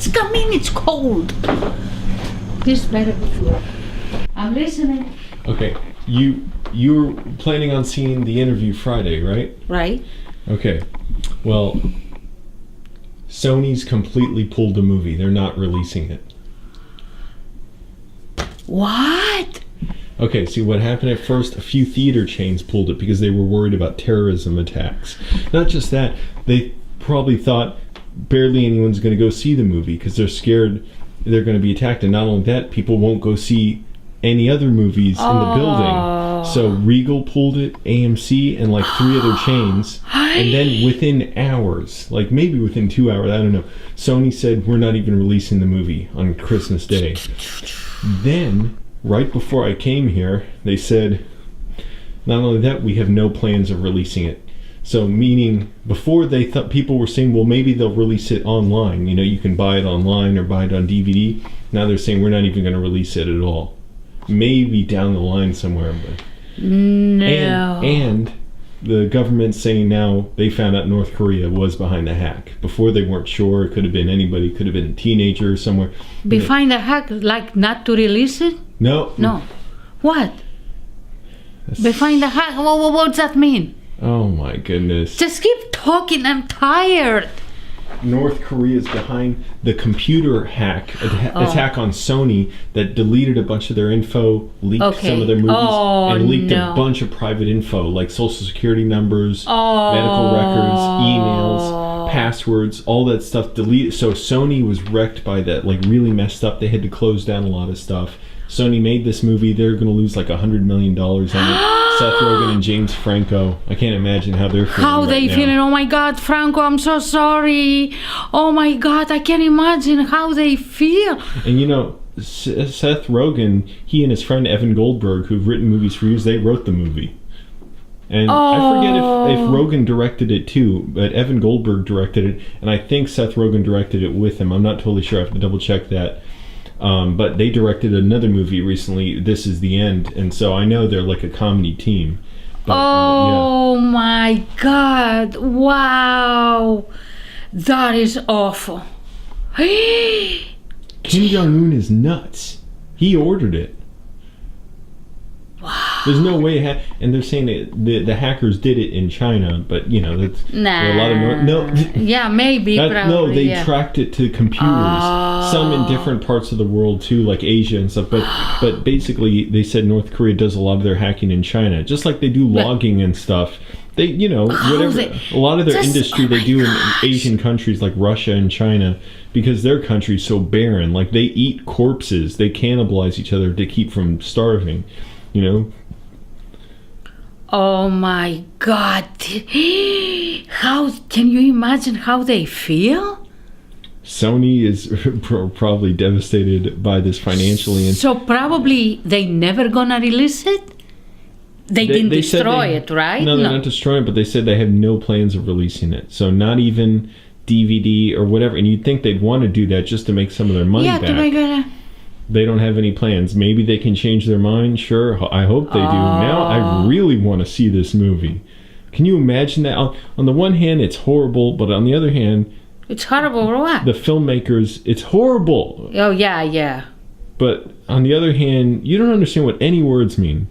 come in, it's cold. This better be good. I'm listening. Okay, you're planning on seeing the interview Friday, right? Right. Okay, well, Sony's completely pulled the movie. They're not releasing it. What? Okay, see what happened at first, a few theater chains pulled it because they were worried about terrorism attacks. Not just that, they probably thought barely anyone's going to go see the movie because they're scared they're going to be attacked. And not only that, people won't go see any other movies in the building. So Regal pulled it, AMC, and like 3 other chains. And then within hours, like maybe within 2 hours, I don't know, Sony said, we're not even releasing the movie on Christmas Day. Then, right before I came here, they said, not only that, we have no plans of releasing it. So meaning, before they thought people were saying, well, maybe they'll release it online. You know, you can buy it online or buy it on DVD. Now they're saying, we're not even going to release it at all. Maybe down the line somewhere. But No. And the government's saying now they found out North Korea was behind the hack. Before they weren't sure. It could have been anybody. Could have been a teenager somewhere. Behind the hack, like not to release it? No. No. What? Behind the hack? What's that mean? Oh my goodness. Just keep talking. I'm tired. North Korea is behind the computer attack on Sony that deleted a bunch of their info, leaked some of their movies, and leaked a bunch of private info like social security numbers, medical records, emails, passwords, all that stuff deleted. So Sony was wrecked by that, like really messed up. They had to close down a lot of stuff. Sony made this movie. They're going to lose like $100 million on it. Seth Rogen and James Franco. I can't imagine how they're feeling. How they feeling? Oh my God, Franco, I'm so sorry. Oh my God, I can't imagine how they feel. And you know, Seth Rogen, he and his friend Evan Goldberg, who've written movies for years, they wrote the movie. And I forget if Rogen directed it too, but Evan Goldberg directed it, and I think Seth Rogen directed it with him. I'm not totally sure. I have to double check that. But they directed another movie recently, This Is the End, and so I know they're like a comedy team. But, my God. Wow. That is awful. Kim Jong-un is nuts. He ordered it. Wow. There's no way, and they're saying that the hackers did it in China, but you know that's a lot of yeah, maybe. No, they tracked it to computers. Some in different parts of the world too, like Asia and stuff. But basically, they said North Korea does a lot of their hacking in China, just like they do logging and stuff. They, you know, whatever. A lot of their industry they do in Asian countries like Russia and China, because their country's so barren. Like they eat corpses, they cannibalize each other to keep from starving. You know. Oh my God! How can you imagine how they feel? Sony is probably devastated by this financially, and so probably they never gonna release it. They didn't destroy it, right? No, they're not destroying it, but they said they have no plans of releasing it. So not even DVD or whatever. And you'd think they'd want to do that just to make some of their money back. To make it. They don't have any plans. Maybe they can change their mind. Sure, I hope they do. Now I really want to see this movie. Can you imagine that? On the one hand, it's horrible, but on the other hand, it's horrible or what? The filmmakers, it's horrible. Oh yeah. But on the other hand, you don't understand what any words mean.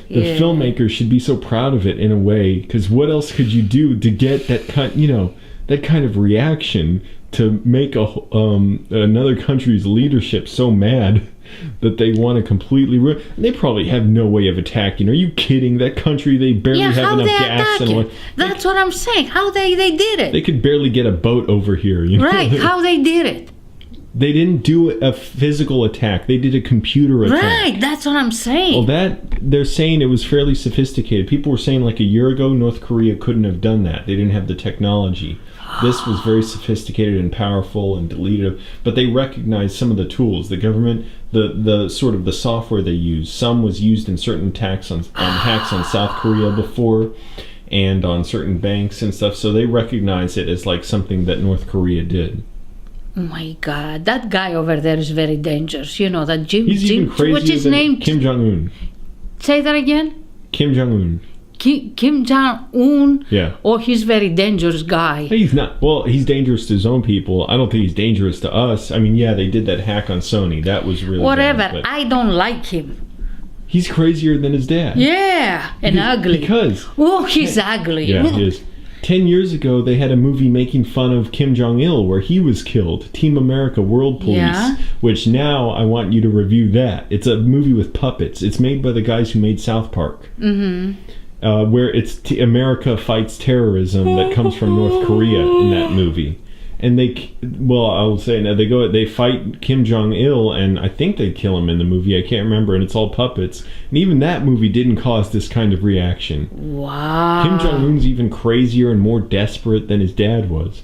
The filmmakers should be so proud of it in a way, because what else could you do to get that kind of reaction to make another country's leadership so mad that they want to completely ruin. They probably have no way of attacking. Are you kidding? That country, they barely have enough gas. That's what I'm saying. How they did it. They could barely get a boat over here. You know? Right, how they did it. They didn't do a physical attack. They did a computer attack. Right, that's what I'm saying. Well, they're saying it was fairly sophisticated. People were saying like a year ago, North Korea couldn't have done that. They didn't have the technology. This was very sophisticated and powerful and deleted. But they recognized some of the tools. The government, the sort of the software they used. Some was used in certain hacks on South Korea before, and on certain banks and stuff. So they recognized it as like something that North Korea did. Oh my God, that guy over there is very dangerous. You know that Jim. He's even crazier what's his than name? Kim Jong-un. Say that again. Kim Jong-un. Kim Jong-un? Yeah. Or he's very dangerous guy? He's not. Well, he's dangerous to his own people. I don't think he's dangerous to us. I mean, yeah, they did that hack on Sony. That was really whatever. bad, I don't like him. He's crazier than his dad. Yeah, and ugly. Because... Oh, he's ugly. Yeah, he is. 10 years ago, they had a movie making fun of Kim Jong-il where he was killed. Team America World Police, which now I want you to review that. It's a movie with puppets. It's made by the guys who made South Park. Mm-hmm. Where it's America fights terrorism that comes from North Korea in that movie. And I'll say now they fight Kim Jong-il, and I think they kill him in the movie. I can't remember, and it's all puppets. And even that movie didn't cause this kind of reaction. Wow. Kim Jong-un's even crazier and more desperate than his dad was.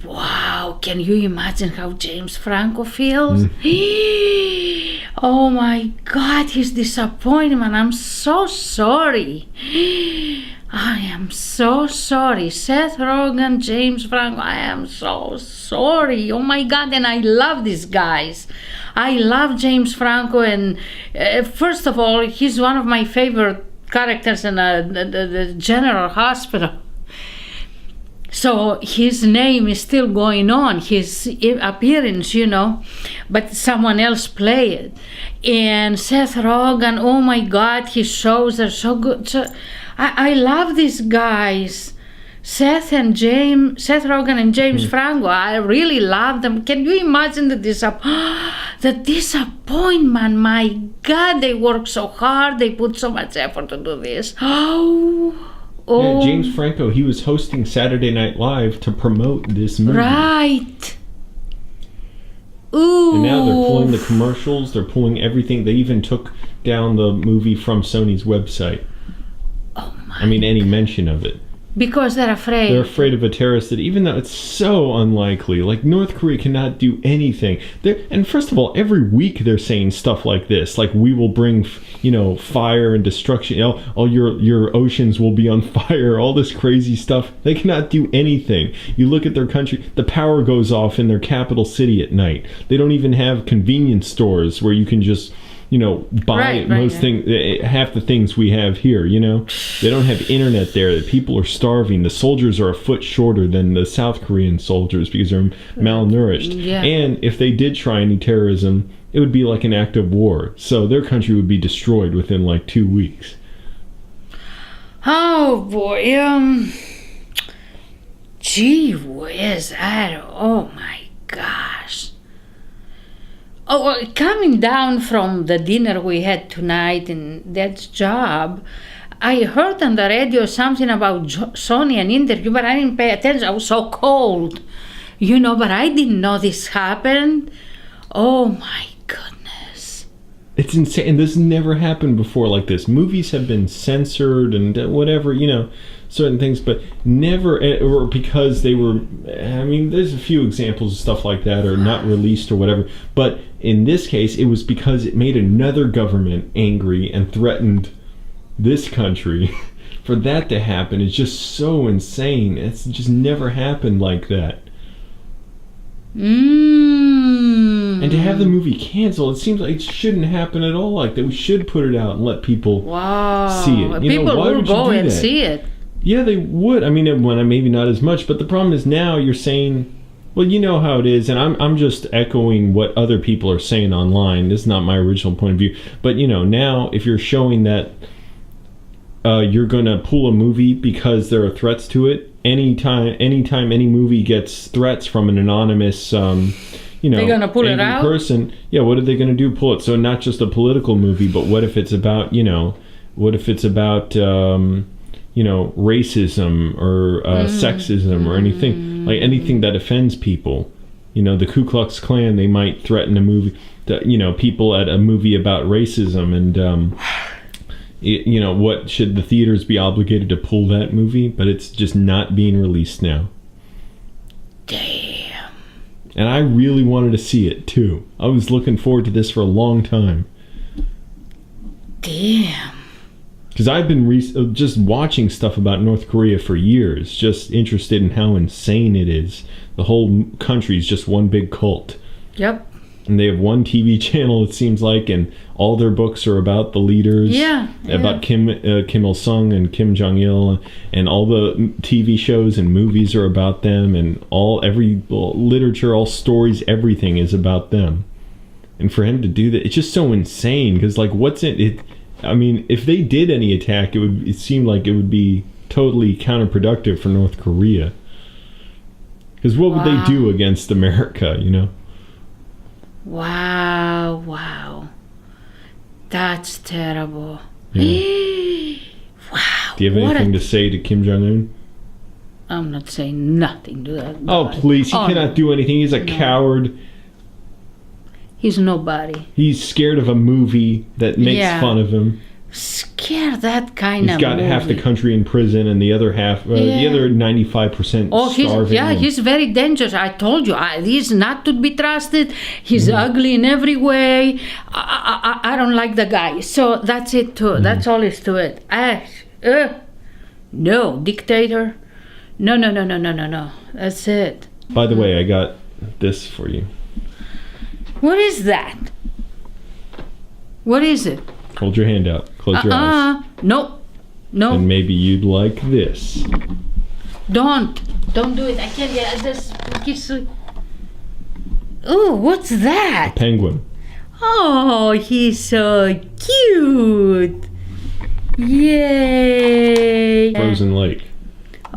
Wow. Can you imagine how James Franco feels? Oh my God, his disappointment. I'm so sorry. I am so sorry. Seth Rogen, James Franco, I am so sorry. Oh my God, and I love these guys. I love James Franco, and first of all, he's one of my favorite characters in the General Hospital. So his name is still going on, his appearance, but someone else play it. And Seth Rogen, oh my God, his shows are so good. So I love these guys. Seth Rogen and James Franco, I really love them. Can you imagine the disappointment? My God, they work so hard. They put so much effort to do this. Oh. Yeah, James Franco, he was hosting Saturday Night Live to promote this movie. Right. Ooh. And now they're pulling the commercials. They're pulling everything. They even took down the movie from Sony's website. Oh my any mention of it. Because they're afraid. They're afraid of a terrorist that, even though it's so unlikely, like North Korea cannot do anything. And first of all, every week they're saying stuff like this, like we will bring, fire and destruction. All your oceans will be on fire. All this crazy stuff. They cannot do anything. You look at their country, the power goes off in their capital city at night. They don't even have convenience stores where you can just buy half the things we have here, They don't have internet there. The people are starving. The soldiers are a foot shorter than the South Korean soldiers because they're malnourished. Yeah. And if they did try any terrorism, it would be like an act of war. So their country would be destroyed within like 2 weeks. Oh boy, gee whiz, oh my gosh. Oh, coming down from the dinner we had tonight in that job, I heard on the radio something about Sony, an interview, but I didn't pay attention. I was so cold, but I didn't know this happened. Oh my goodness. It's insane. And this never happened before like this. Movies have been censored and whatever, certain things, but never, or because they were, there's a few examples of stuff like that, or not released or whatever, but in this case, it was because it made another government angry and threatened this country. For that to happen is just so insane. It's just never happened like that. And to have the movie canceled, it seems like it shouldn't happen at all like that. We should put it out and let people see it. People will go and see it. Yeah, they would. Maybe not as much, but the problem is now you're saying, well, you know how it is, and I'm just echoing what other people are saying online. This is not my original point of view, but now if you're showing that you're gonna pull a movie because there are threats to it, anytime any movie gets threats from an anonymous they're gonna pull it out person, what are they gonna do? Pull it. So not just a political movie, but what if it's about racism or sexism or anything, like anything that offends people. The Ku Klux Klan, they might threaten a movie that, people at a movie about racism, and what should the theaters be obligated to pull that movie? But it's just not being released now. Damn. And I really wanted to see it too. I was looking forward to this for a long time. Damn. Because I've been just watching stuff about North Korea for years, just interested in how insane it is. The whole country is just one big cult. Yep. And they have one TV channel, it seems like, and all their books are about the leaders. About Kim Il-sung and Kim Jong-il, and all the TV shows and movies are about them, and every literature, all stories, everything is about them. And for him to do that, it's just so insane, because, like, what's in it? I mean, if they did any attack, it seemed like it would be totally counterproductive for North Korea. Because what would they do against America, you know? Wow. That's terrible. Yeah. Wow. Do you have anything to say to Kim Jong-un? I'm not saying nothing to that guy. Oh, please. He cannot do anything. He's a coward. He's nobody. He's scared of a movie that makes fun of him. Scare that kind of He's got movie. half the country in prison and the other half, the other 95% starving. He's very dangerous. I told you, he's not to be trusted. He's ugly in every way. I don't like the guy. So that's it too. That's all is to it. No, dictator. No. That's it. By the way, I got this for you. What is that? What is it? Hold your hand out. Close your eyes. No. And maybe you'd like this. Don't do it. I can't get this. Oh, what's that? A penguin. Oh, he's so cute. Yay. Frozen Lake.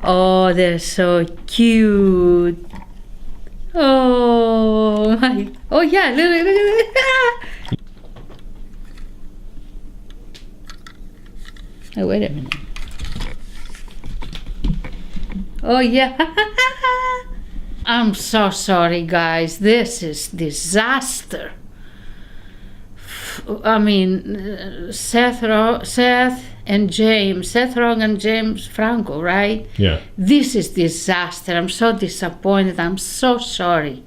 Oh, they're so cute. Oh my. Oh yeah, look. Oh, wait a minute. Oh yeah. I'm so sorry, guys. This is disaster. I mean, Seth and James, Seth Rogen and James Franco, right? Yeah. This is disaster. I'm so disappointed. I'm so sorry.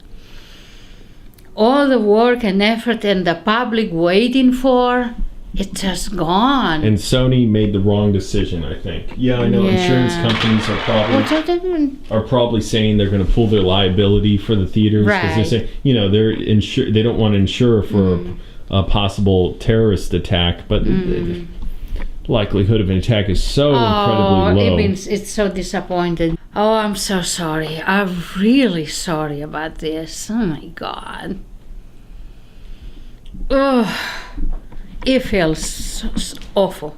All the work and effort and the public waiting for, it's just gone. And Sony made the wrong decision, I think. Yeah, I know. Insurance companies are probably saying they're going to pull their liability for the theaters because they're saying, you know, they don't want to insure for a possible terrorist attack, but the likelihood of an attack is so incredibly low. It's so disappointed. Oh, I'm so sorry. I'm really sorry about this. Oh my God. Oh, it feels awful.